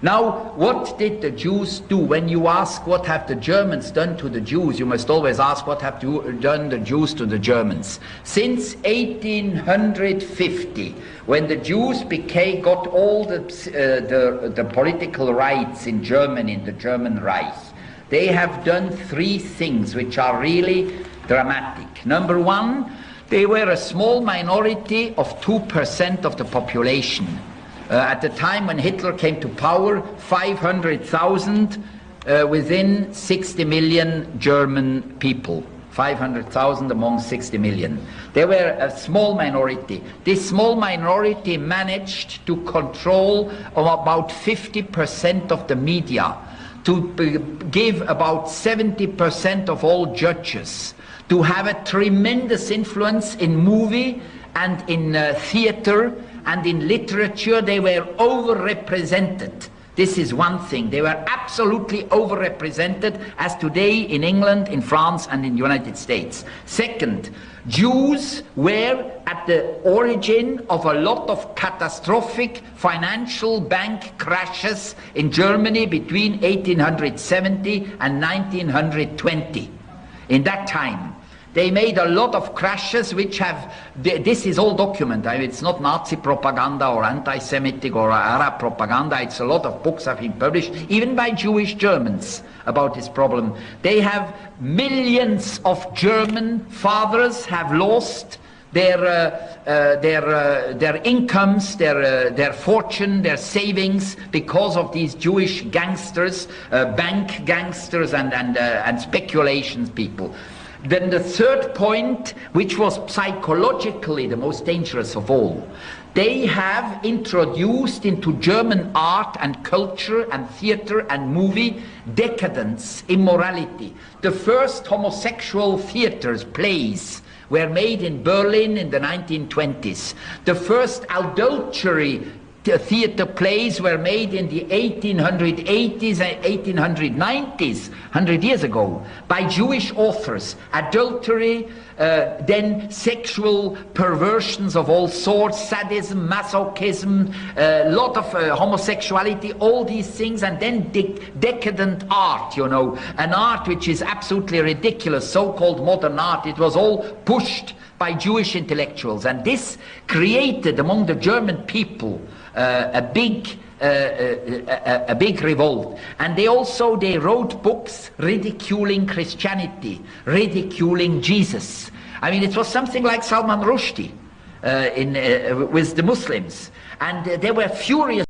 Now, what did the Jews do? When you ask what have the Germans done to the Jews, you must always ask what have done the Jews to the Germans. Since 1850, when the Jews got all the political rights in Germany, in the German Reich, they have done three things which are really dramatic. Number one, they were a small minority of 2% of the population. At the time when Hitler came to power, 500,000 within 60 million German people. 500,000 among 60 million. They were a small minority. This small minority managed to control about 50% of the media, to give about 70% of all judges, to have a tremendous influence in movie and in theater and in literature. They were overrepresented. This is one thing. They were absolutely overrepresented, as today in England, in France, and in the United States. Second, Jews were at the origin of a lot of catastrophic financial bank crashes in Germany between 1870 and 1920. In that time, they made a lot of crashes which have, this is all documented. It's not Nazi propaganda or anti-Semitic or Arab propaganda. It's a lot of books have been published, even by Jewish Germans, about this problem. They have millions of German fathers have lost their incomes, their fortune, their savings, because of these Jewish gangsters, bank gangsters and speculations people. Then the third point, which was psychologically the most dangerous of all, they have introduced into German art and culture and theater and movie decadence, immorality. The first homosexual theaters, plays, were made in Berlin in the 1920s. The first adultery theater plays were made in the 1880s and 1890s, 100 years ago, by Jewish authors. Adultery, then sexual perversions of all sorts, sadism, masochism, a lot of homosexuality, all these things, and then decadent art, you know, an art which is absolutely ridiculous, so-called modern art. It was all pushed by Jewish intellectuals, and this created among the German people a big revolt. And they wrote books ridiculing Christianity, ridiculing Jesus. I mean, it was something like Salman Rushdie with the Muslims, and they were furious.